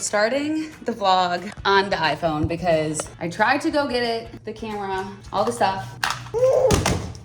starting the vlog on the iPhone because I tried to go get it, the camera, all the stuff.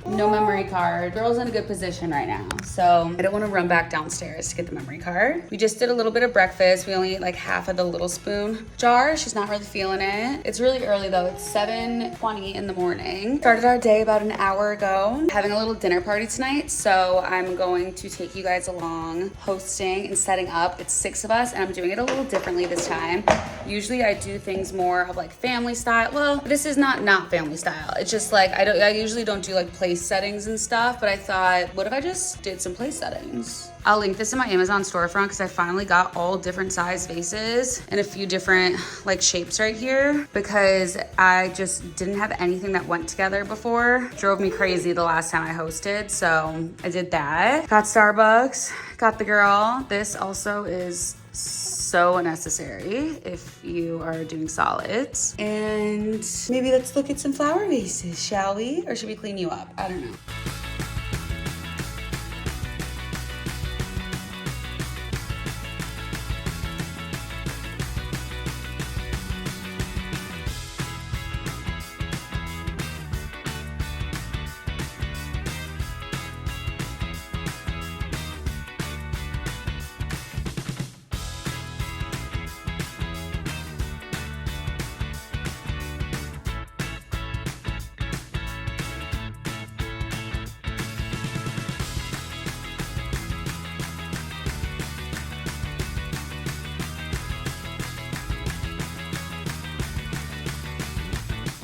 No memory card. Girl's in a good position right now, so I don't want to run back downstairs to get the memory card. We just did a little bit of breakfast. We only ate like half of the little spoon jar. She's not really feeling it. It's really early though. It's 7:20 in the morning. Started our day about an hour ago. Having a little dinner party tonight, so I'm going to take you guys along hosting and setting up. It's 6 of us and I'm doing it a little differently this time. Usually I do things more of like family style. Well, this is not family style. It's just like I usually don't do like place settings and stuff, but I thought, what if I just did some place settings? I'll link this in my Amazon storefront because I finally got all different size vases and a few different like shapes right here because I just didn't have anything that went together before. Drove me crazy the last time I hosted, so I did that. Got Starbucks, got the girl. This also is so unnecessary if you are doing solids. And maybe let's look at some flower vases, shall we? Or should we clean you up? I don't know.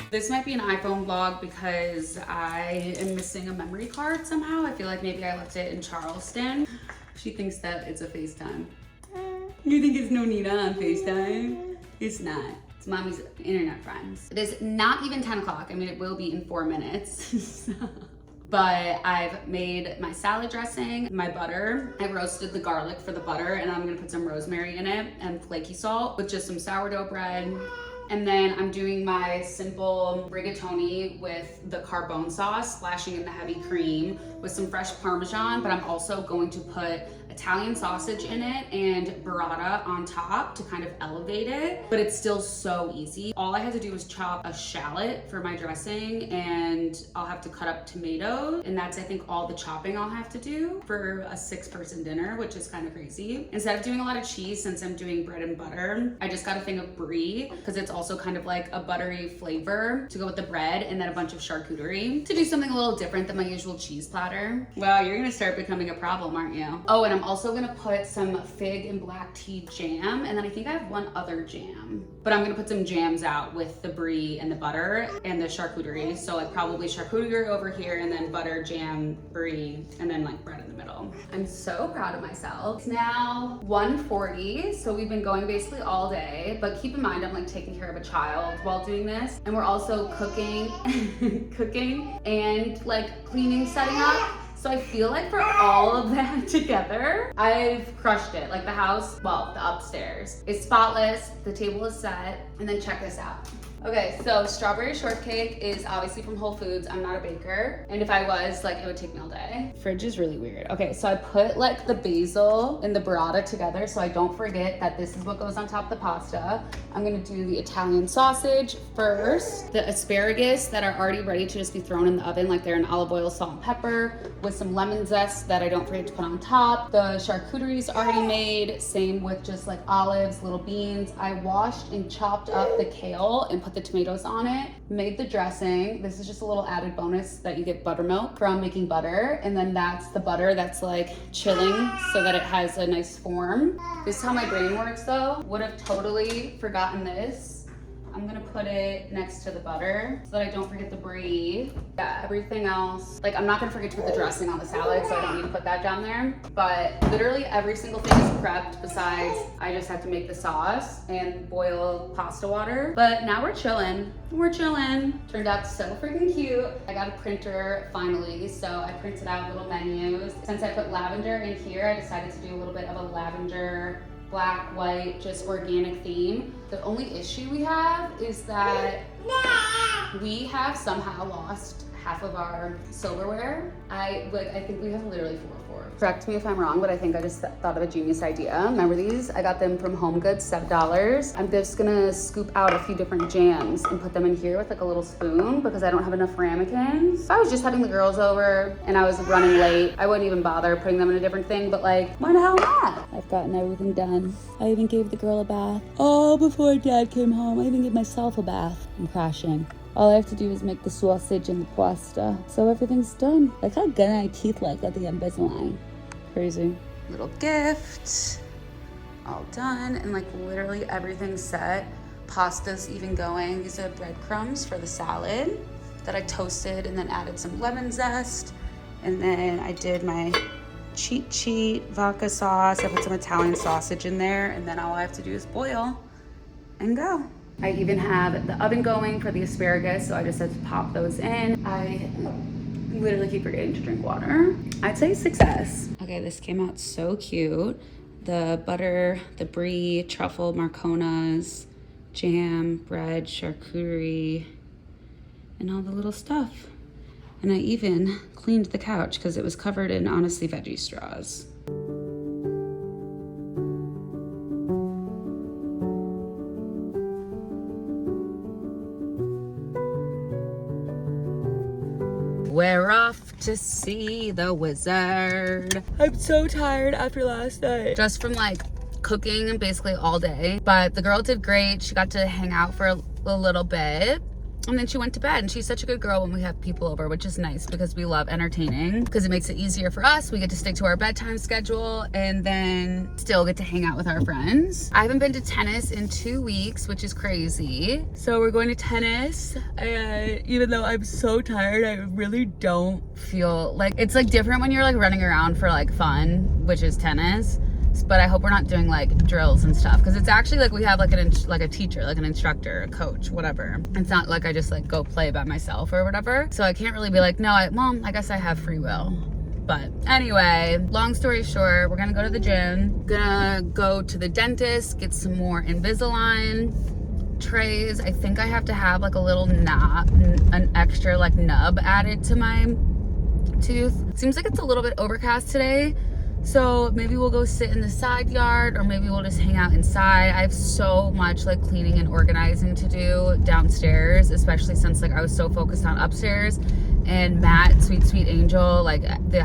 This might be an iPhone vlog because I am missing a memory card somehow. I feel like maybe I left it in Charleston. She thinks that it's a FaceTime. You think it's Nonita on FaceTime? It's not. It's mommy's internet friends. It is not even 10 o'clock. I mean, it will be in 4 minutes. But I've made my salad dressing, my butter. I roasted the garlic for the butter and I'm gonna put some rosemary in it and flaky salt with just some sourdough bread. And then I'm doing my simple rigatoni with the carbone sauce, splashing in the heavy cream with some fresh Parmesan, but I'm also going to put Italian sausage in it and burrata on top to kind of elevate it, but it's still so easy. All I had to do was chop a shallot for my dressing and I'll have to cut up tomatoes, and that's I think all the chopping I'll have to do for a 6-person dinner, which is kind of crazy. Instead of doing a lot of cheese, since I'm doing bread and butter, I just got a thing of brie because it's also kind of like a buttery flavor to go with the bread, and then a bunch of charcuterie to do something a little different than my usual cheese platter. Wow, you're gonna start becoming a problem, aren't you? Oh, and I'm also gonna put some fig and black tea jam, and then I think I have one other jam, but I'm gonna put some jams out with the brie and the butter and the charcuterie. So like probably charcuterie over here and then butter, jam, brie, and then like bread in the middle. I'm so proud of myself. It's now 1:40, so we've been going basically all day, but keep in mind I'm like taking care of a child while doing this, and we're also cooking and like cleaning, setting up. So I feel like for all of that together, I've crushed it. Like the house, well, the upstairs is spotless, the table is set, and then check this out. Okay, so strawberry shortcake is obviously from Whole Foods. I'm not a baker, and if I was, like, it would take me all day. Fridge is really weird. Okay, so I put like the basil and the burrata together so I don't forget that this is what goes on top of the pasta. I'm gonna do the Italian sausage first, the asparagus that are already ready to just be thrown in the oven, like they're in olive oil, salt, and pepper, with some lemon zest that I don't forget to put on top. The charcuterie is already made, same with just like olives, little beans. I washed and chopped up the kale and put the tomatoes on it, made the dressing. This is just a little added bonus that you get buttermilk from making butter, and then that's the butter that's like chilling so that it has a nice form. This is how my brain works though. Would have totally forgotten this. I'm gonna put it next to the butter so that I don't forget the brie. Yeah, everything else, like I'm not gonna forget to put the dressing on the salad, so I don't need to put that down there. But literally every single thing is prepped besides I just have to make the sauce and boil pasta water. But now we're chilling. We're chilling. Turned out so freaking cute. I got a printer finally, so I printed out little menus. Since I put lavender in here, I decided to do a little bit of a lavender, black, white, just organic theme. The only issue we have is that we have somehow lost half of our silverware. I think we have literally 4 forks. Correct me if I'm wrong, but I think I just thought of a genius idea. Remember these? I got them from Home Goods, $7. I'm just gonna scoop out a few different jams and put them in here with like a little spoon because I don't have enough ramekins. If I was just having the girls over and I was running late, I wouldn't even bother putting them in a different thing, but like, why the hell not? I've gotten everything done. I even gave the girl a bath. Oh, before Dad came home, I even gave myself a bath. I'm crashing. All I have to do is make the sausage and the pasta. So everything's done. Like how good my teeth look at the Invisalign. Crazy. Little gift. All done. And like literally everything's set. Pasta's even going. These are breadcrumbs for the salad that I toasted and then added some lemon zest. And then I did my cheat sheet vodka sauce. I put some Italian sausage in there. And then all I have to do is boil and go. I even have the oven going for the asparagus, so I just had to pop those in. I literally keep forgetting to drink water. I'd say success. Okay, this came out so cute. The butter, the brie, truffle, marconas, jam, bread, charcuterie, and all the little stuff. And I even cleaned the couch because it was covered in, honestly, veggie straws. We're off to see the wizard. I'm so tired after last night. Just from like cooking basically all day. But the girl did great. She got to hang out for a little bit. And then she went to bed, and she's such a good girl when we have people over, which is nice because we love entertaining because it makes it easier for us. We get to stick to our bedtime schedule and then still get to hang out with our friends. I haven't been to tennis in 2 weeks, which is crazy. So we're going to tennis, and even though I'm so tired, I really don't feel like, it's like different when you're like running around for like fun, which is tennis. But I hope we're not doing like drills and stuff because it's actually like we have like a teacher, like an instructor, a coach, whatever. It's not like I just like go play by myself or whatever. So I can't really be like, no, Mom, I guess I have free will. But anyway, long story short, we're gonna go to the gym, gonna go to the dentist, get some more Invisalign trays. I think I have to have like a little knob, an extra like nub added to my tooth. It seems like it's a little bit overcast today. So maybe we'll go sit in the side yard or maybe we'll just hang out inside. I have so much like cleaning and organizing to do downstairs, especially since like I was so focused on upstairs. And Matt, sweet angel, like the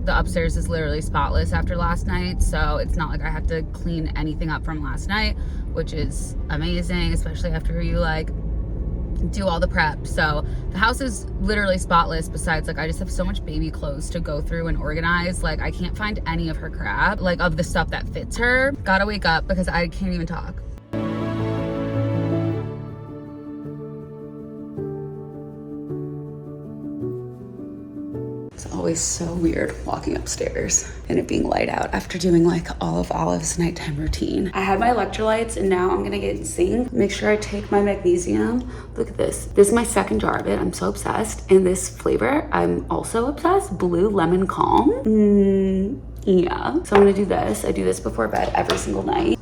upstairs is literally spotless after last night. So it's not like I have to clean anything up from last night, which is amazing, especially after you like do all the prep. So the house is literally spotless. Besides, like I just have so much baby clothes to go through and organize. Like I can't find any of her crap, like of the stuff that fits her. Gotta wake up because I can't even talk. It's always so weird walking upstairs and it being light out after doing like all of Olive's nighttime routine. I had my electrolytes and now I'm gonna get in sync. Make sure I take my magnesium. Look at this. This is my second jar of it. I'm so obsessed. And this flavor, I'm also obsessed. Blue Lemon Calm. Yeah. So I'm gonna do this. I do this before bed every single night.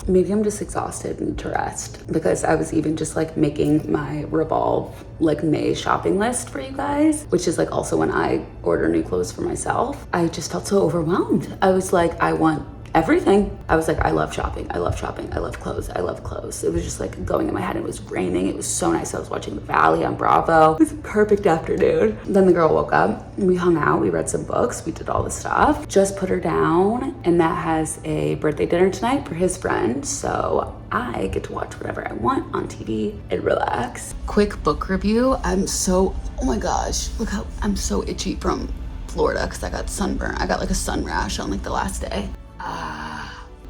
Maybe I'm just exhausted and need to rest because I was even just like making my Revolve like May shopping list for you guys, which is like also when I order new clothes for myself. I just felt so overwhelmed. I was like, I want everything. I was like, I love shopping. I love shopping. I love clothes. I love clothes. It was just like going in my head. It was raining. It was so nice. I was watching The Valley on Bravo. It was a perfect afternoon. Then the girl woke up and we hung out. We read some books. We did all the stuff. Just put her down. And Matt has a birthday dinner tonight for his friend. So I get to watch whatever I want on TV and relax. Quick book review. Oh my gosh, look how I'm so itchy from Florida because I got sunburn. I got like a sun rash on like the last day.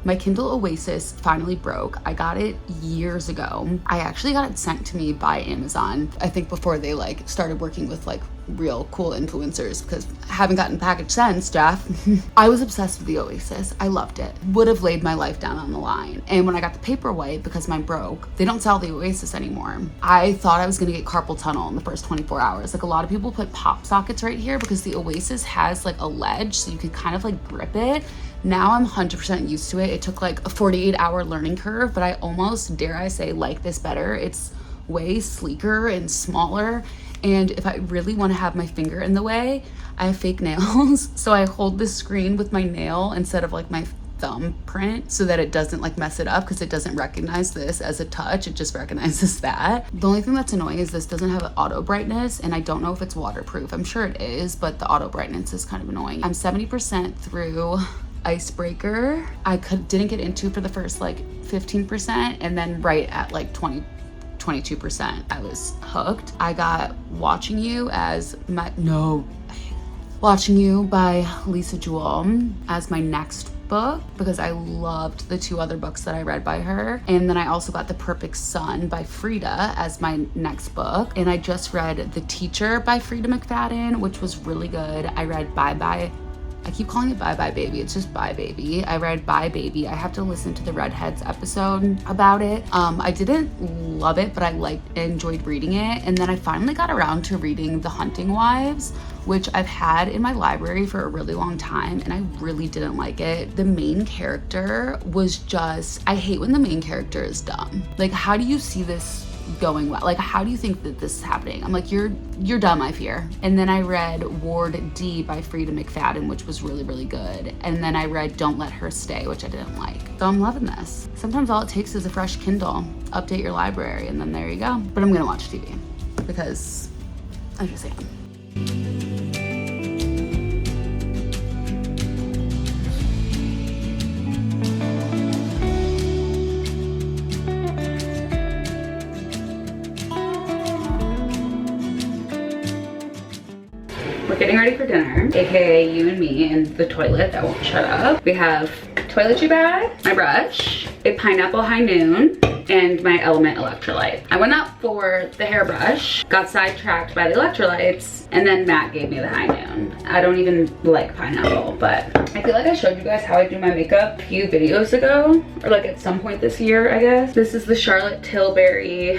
My Kindle Oasis finally broke. I got it years ago. I actually got it sent to me by Amazon. I think before they like started working with like real cool influencers because I haven't gotten packaged since, Jeff. I was obsessed with the Oasis. I loved it. Would have laid my life down on the line. And when I got the Paperwhite, because mine broke, they don't sell the Oasis anymore. I thought I was gonna get carpal tunnel in the first 24 hours. Like a lot of people put pop sockets right here because the Oasis has like a ledge so you can kind of like grip it. Now I'm 100% used to it. It took like a 48-hour learning curve, but I almost, dare I say, like this better. It's way sleeker and smaller. And if I really want to have my finger in the way, I have fake nails. So I hold the screen with my nail instead of like my thumbprint so that it doesn't like mess it up, because it doesn't recognize this as a touch, it just recognizes that. The only thing that's annoying is this doesn't have an auto brightness, and I don't know if it's waterproof. I'm sure it is, but the auto brightness is kind of annoying. I'm 70% through Icebreaker. I didn't get into for the first like 15%, and then right at like 22% I was hooked. I got Watching You by Lisa Jewell as my next book, because I loved the 2 other books that I read by her. And then I also got The Perfect Son by Frida as my next book. And I just read The Teacher by Frida McFadden, which was really good. I read Bye Bye. I keep calling it Bye Bye Baby. It's just Bye Baby. I read Bye Baby. I have to listen to the Redheads episode about it. I didn't love it, but I enjoyed reading it. And then I finally got around to reading The Hunting Wives, which I've had in my library for a really long time, and I really didn't like it. The main character was just, I hate when the main character is dumb. Like, how do you see this going well? Like, how do you think that this is happening? I'm like, you're dumb, I fear. And then I read Ward D by Frida McFadden, which was really, really good. And then I read Don't Let Her Stay, which I didn't like. So I'm loving this. Sometimes all it takes is a fresh Kindle, update your library, and then there you go. But I'm gonna watch TV because I just am. We're getting ready for dinner, aka you and me and the toilet that won't shut up. We have toiletry bag, my brush, a pineapple high noon, and my Element electrolyte. I went up for the hairbrush, got sidetracked by the electrolytes, and then Matt gave me the high noon. I don't even like pineapple, but I feel like I showed you guys how I do my makeup a few videos ago, or like at some point this year, I guess. This is the Charlotte Tilbury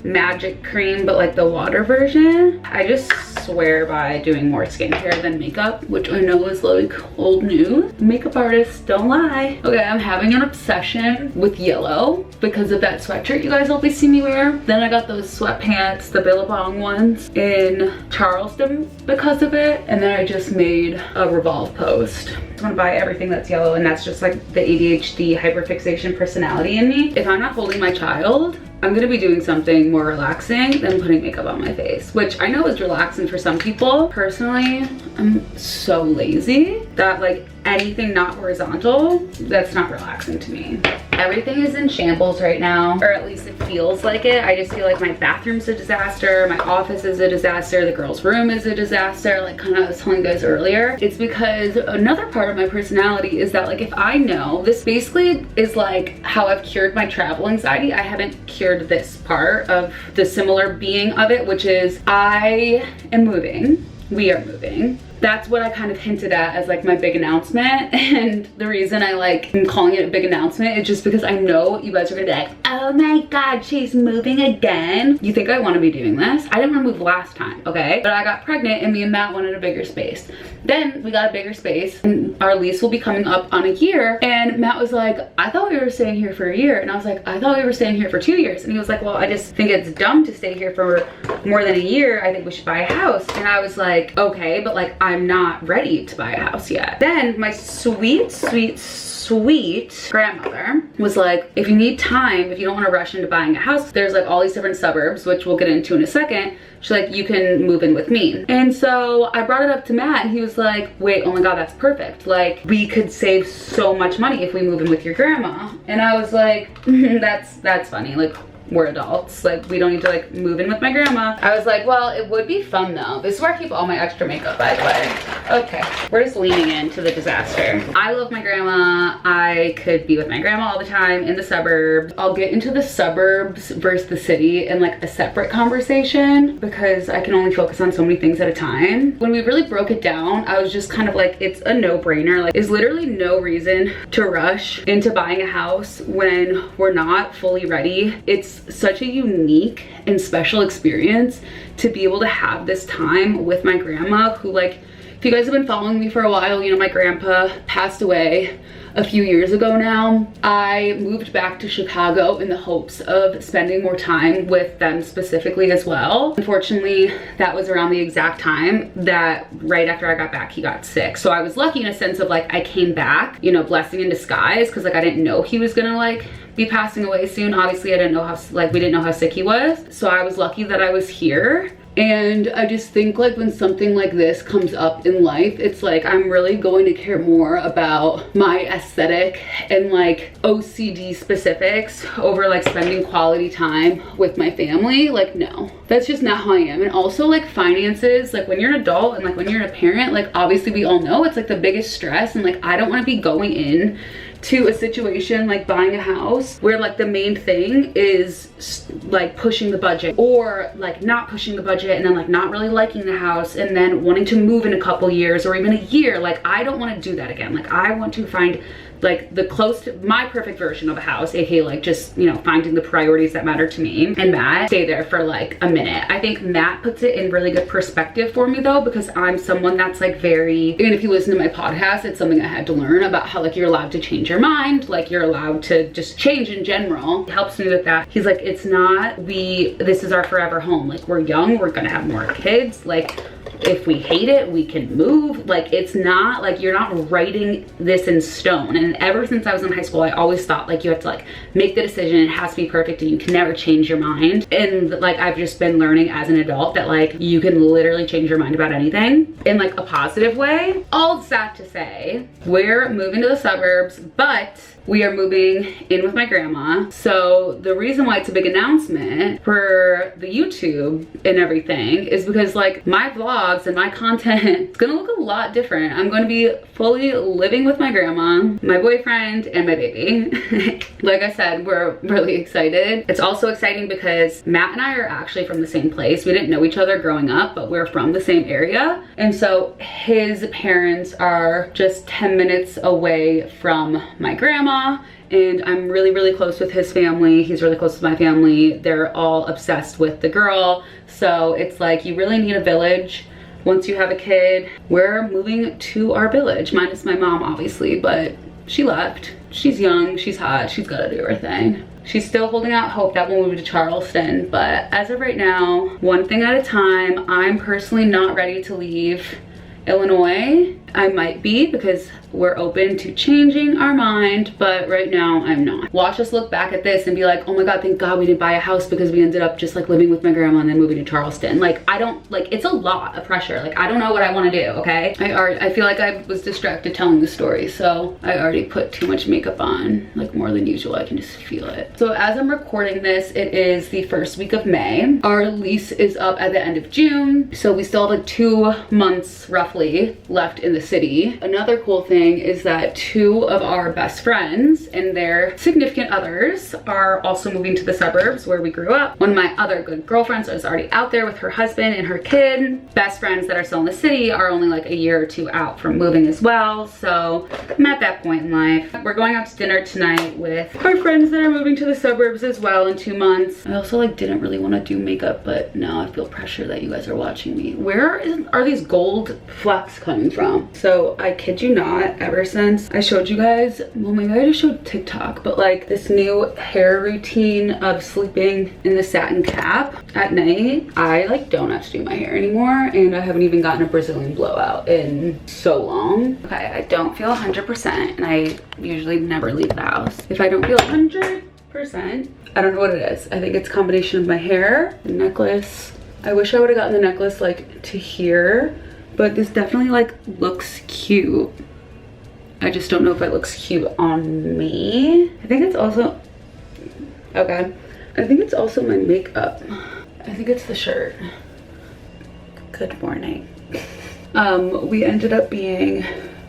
Magic Cream, but like the water version. I just swear by doing more skincare than makeup, which I know is like old news. Makeup artists don't lie. Okay, I'm having an obsession with yellow because of that sweatshirt you guys always see me wear. Then I got those sweatpants, the Billabong ones in Charleston because of it. And then I just made a Revolve post. I'm gonna buy everything that's yellow, and that's just like the ADHD hyperfixation personality in me. If I'm not holding my child, I'm gonna be doing something more relaxing than putting makeup on my face, which I know is relaxing for some people. Personally, I'm so lazy that like anything not horizontal, that's not relaxing to me. Everything is in shambles right now, or at least it feels like it. I just feel like my bathroom's a disaster, my office is a disaster, the girls' room is a disaster, like kind of I was telling you guys earlier. It's because another part of my personality is that like if I know, this basically is like how I've cured my travel anxiety. I haven't cured this part of the similar being of it, which is I am moving, we are moving. That's what I kind of hinted at as like my big announcement. And the reason I like am calling it a big announcement is just because I know you guys are gonna be like, oh my God, she's moving again. You think I wanna be doing this? I didn't wanna move last time, okay? But I got pregnant and me and Matt wanted a bigger space. Then we got a bigger space and our lease will be coming up on a year. And Matt was like, I thought we were staying here for a year. And I was like, I thought we were staying here for 2 years. And he was like, well, I just think it's dumb to stay here for more than a year. I think we should buy a house. And I was like, okay, but like I'm not ready to buy a house yet. Then my sweet grandmother was like, if you need time, if you don't want to rush into buying a house, there's like all these different suburbs, which we'll get into in a second. She's like, you can move in with me. And so I brought it up to Matt and he was like, wait, oh my God, that's perfect. Like we could save so much money if we move in with your grandma. And I was like, that's funny. Like we're adults, like we don't need to like move in with my grandma. I was like, well, it would be fun though. This is where I keep all my extra makeup, by the way. Okay, we're just leaning into the disaster. I love my grandma. I could be with my grandma all the time in the suburbs. I'll get into the suburbs versus the city in like a separate conversation because I can only focus on so many things at a time. When we really broke it down, I was just kind of like, it's a no-brainer. Like there's literally no reason to rush into buying a house when we're not fully ready. It's such a unique and special experience to be able to have this time with my grandma who like If you guys have been following me for a while, you know my grandpa passed away a few years ago now. I moved back to Chicago in the hopes of spending more time with them specifically as well. Unfortunately, that was around the exact time that right after I got back, he got sick. So I was lucky in a sense of like, I came back, you know, blessing in disguise, because like I didn't know he was gonna like be passing away soon. Obviously I didn't know how, like we didn't know how sick he was. So I was lucky that I was here. And I just think like when something like this comes up in life, it's like I'm really going to care more about my aesthetic and like OCD specifics over like spending quality time with my family. Like no, that's just not how I am. And also like finances, like when you're an adult and like when you're a parent, like obviously we all know it's like the biggest stress, and like I don't want to be going in to a situation like buying a house where like the main thing is like pushing the budget, or like not pushing the budget and then like not really liking the house and then wanting to move in a couple years or even a year. Like I don't want to do that again. Like I want to find like the close to my perfect version of a house, aka like just, you know, finding the priorities that matter to me. And Matt stay there for like a minute. I think Matt puts it in really good perspective for me though, because I'm someone that's like very, and if you listen to my podcast, it's something I had to learn about how like you're allowed to change your mind, like you're allowed to just change in general. He helps me with that. He's like, it's not this is our forever home. Like we're young, we're gonna have more kids. Like if we hate it, we can move. Like it's not like you're not writing this in stone. And ever since I was in high school, I always thought like you have to like make the decision, it has to be perfect and you can never change your mind. And like I've just been learning as an adult that like you can literally change your mind about anything in like a positive way. All that to say, we're moving to the suburbs, but we are moving in with my grandma. So the reason why it's a big announcement for the YouTube and everything is because like my vlogs and my content is gonna look a lot different. I'm going to be fully living with my grandma, my boyfriend, and my baby. Like I said, we're really excited. It's also exciting because Matt and I are actually from the same place. We didn't know each other growing up, but we're from the same area. And so his parents are just 10 minutes away from my grandma. And I'm really, really close with his family. He's really close with my family. They're all obsessed with the girl. So it's like you really need a village once you have a kid. We're moving to our village, minus my mom obviously, but she left. She's young, she's hot, she's gotta do her thing. She's still holding out hope that we'll move to Charleston, but as of right now, one thing at a time. I'm personally not ready to leave Illinois. I might be, because we're open to changing our mind, but right now I'm not. Watch us look back at this and be like, oh my god, thank god we didn't buy a house, because we ended up just like living with my grandma and then moving to Charleston. Like I don't, like it's a lot of pressure. Like I don't know what I want to do, okay? I feel like I was distracted telling the story, so I already put too much makeup on, like more than usual. I can just feel it. So as I'm recording this, it is the first week of May. Our lease is up at the end of June, so we still have like 2 months roughly left in the city. Another cool thing is that 2 of our best friends and their significant others are also moving to the suburbs where we grew up. One of my other good girlfriends is already out there with her husband and her kid. Best friends that are still in the city are only like a year or 2 out from moving as well. So I'm at that point in life. We're going out to dinner tonight with our friends that are moving to the suburbs as well in 2 months. I also like didn't really want to do makeup, but now I feel pressure that you guys are watching me. Where are these gold flecks coming from? So I kid you not, ever since I showed you guys, well maybe I just showed TikTok, but like this new hair routine of sleeping in the satin cap at night, I like don't have to do my hair anymore, and I haven't even gotten a Brazilian blowout in so long. Okay, I don't feel 100%, and I usually never leave the house if I don't feel 100%. I don't know what it is. I think it's a combination of my hair, the necklace. I wish I would have gotten the necklace like to here, but this definitely like looks cute. I just don't know if it looks cute on me. I think it's also, okay. I think it's also my makeup. I think it's the shirt. Good morning. We ended up being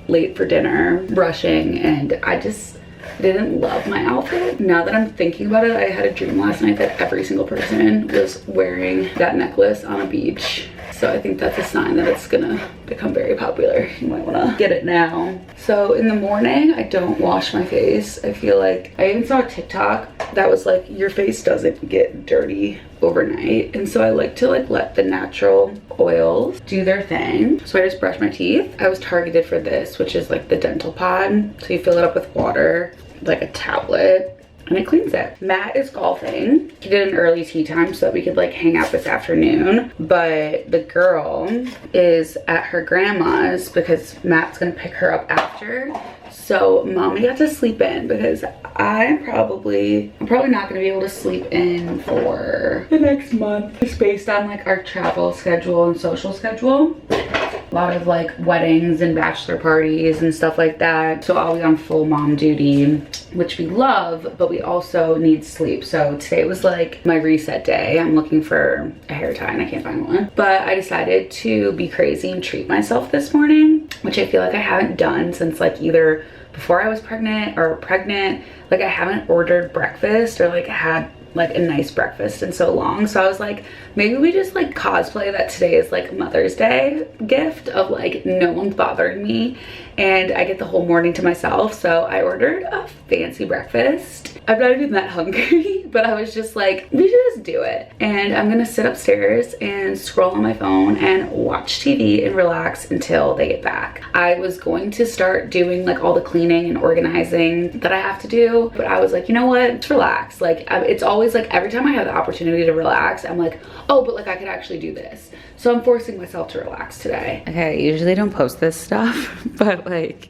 late for dinner, rushing, and I just didn't love my outfit. Now that I'm thinking about it, I had a dream last night that every single person was wearing that necklace on a beach. So I think that's a sign that it's gonna become very popular. You might wanna get it now. So in the morning, I don't wash my face. I feel like, I even saw a TikTok that was like, your face doesn't get dirty overnight. And so I like to like let the natural oils do their thing. So I just brushed my teeth. I was targeted for this, which is like the dental pod. So you fill it up with water, like a tablet, and it cleans it. Matt is golfing. He did an early tea time so that we could like hang out this afternoon. But the girl is at her grandma's because Matt's gonna pick her up after. So mommy got to sleep in because I'm probably not gonna be able to sleep in for the next month. It's based on like our travel schedule and social schedule. A lot of like weddings and bachelor parties and stuff like that. So I'll be on full mom duty, which we love, but we also need sleep. So today was like my reset day. I'm looking for a hair tie and I can't find one. But I decided to be crazy and treat myself this morning, which I feel like I haven't done since like either before I was pregnant or pregnant. Like I haven't ordered breakfast or like had like a nice breakfast in so long. So I was like, maybe we just like cosplay that today is like Mother's Day gift of like no one's bothering me and I get the whole morning to myself. So I ordered a fancy breakfast. I'm not even that hungry, but I was just like, we should just do it. And I'm gonna sit upstairs and scroll on my phone and watch TV and relax until they get back. I was going to start doing like all the cleaning and organizing that I have to do, but I was like, you know what, just relax. Like it's always like every time I have the opportunity to relax, I'm like, oh, but like I could actually do this. So I'm forcing myself to relax today. Okay, I usually don't post this stuff, but like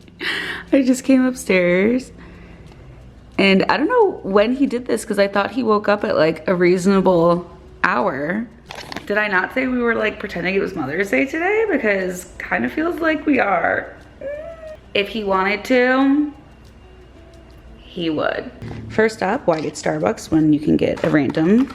I just came upstairs and I don't know when he did this because I thought he woke up at like a reasonable hour. Did I not say we were like pretending it was Mother's Day today? Because kind of feels like we are. If he wanted to, he would. First up, why get Starbucks when you can get a random?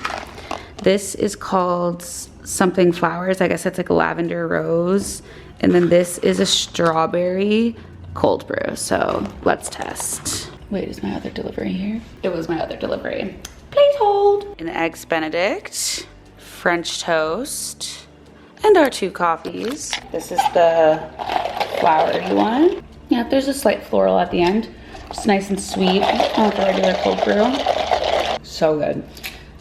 This is called something flowers. I guess that's like a lavender rose. And then this is a strawberry cold brew. So let's test. Wait, is my other delivery here? It was my other delivery. Please hold. An eggs Benedict, French toast, and our 2 coffees. This is the flowery one. Yeah, there's a slight floral at the end. Just nice and sweet, like a regular cold brew. So good.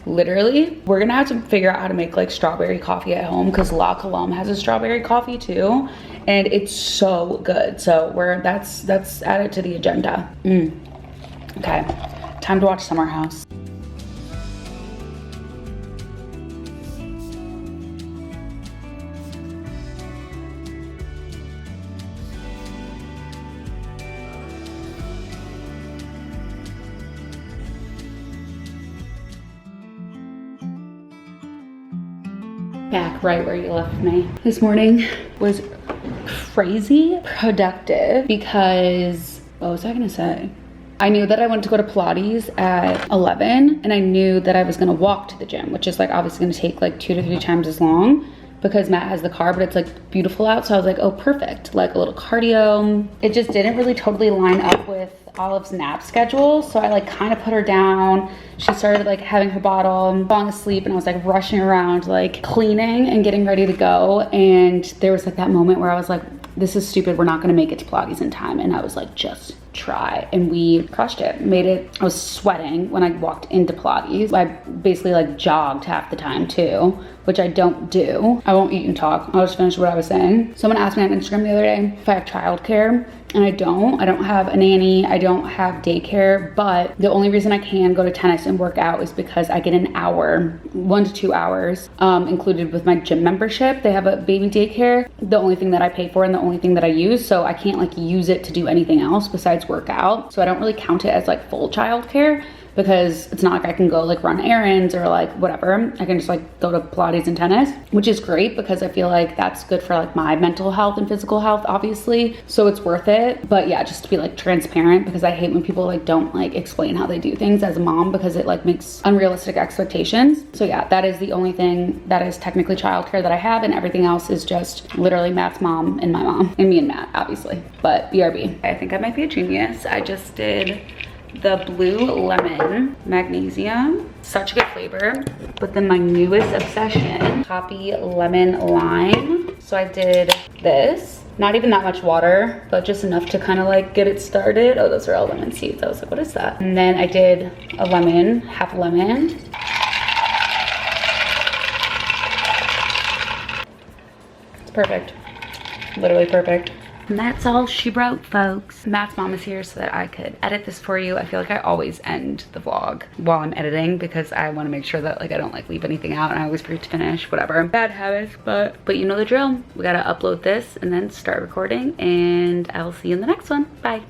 Literally, we're gonna have to figure out how to make like strawberry coffee at home because La Colombe has a strawberry coffee too, and it's so good. So that's added to the agenda. Okay, time to watch Summer House. Back right where you left me. This morning was crazy productive because, what was I gonna say? I knew that I wanted to go to Pilates at 11 and I knew that I was gonna walk to the gym, which is like obviously gonna take like 2 to 3 times as long because Matt has the car, but it's like beautiful out. So I was like, oh, perfect, like a little cardio. It just didn't really totally line up with Olive's nap schedule. So I like kind of put her down. She started like having her bottle, falling asleep, and I was like rushing around, like cleaning and getting ready to go. And there was like that moment where I was like, this is stupid. We're not gonna make it to Pilates in time. And I was like, just try. And we crushed it, made it. I was sweating when I walked into Pilates. I basically like jogged half the time too, which I don't do. I won't eat and talk. I'll just finish what I was saying. Someone asked me on Instagram the other day if I have childcare, and I don't have a nanny. I don't have daycare, but the only reason I can go to tennis and work out is because I get an hour, 1 to 2 hours, included with my gym membership. They have a baby daycare, the only thing that I pay for and the only thing that I use. So I can't like use it to do anything else besides work out. So I don't really count it as like full childcare because it's not like I can go like run errands or like whatever. I can just like go to Pilates and tennis, which is great because I feel like that's good for like my mental health and physical health, obviously. So it's worth it. But yeah, just to be like transparent, because I hate when people like don't like explain how they do things as a mom because it like makes unrealistic expectations. So yeah, that is the only thing that is technically childcare that I have, and everything else is just literally Matt's mom and my mom and me and Matt, obviously. But BRB. I think I might be a genius. I just did the blue lemon magnesium, such a good flavor. But then my newest obsession, poppy lemon lime. So I did this Not even that much water, but just enough to kind of like get it started. Oh, those are all lemon seeds. I was like, what is that? And then I did a lemon, half a lemon. It's perfect, literally perfect. And that's all she wrote, folks. Matt's mom is here so that I could edit this for you. I feel like I always end the vlog while I'm editing because I want to make sure that like I don't like leave anything out, and I always forget to finish, whatever. Bad habits, but you know the drill. We gotta upload this and then start recording, and I'll see you in the next one. Bye.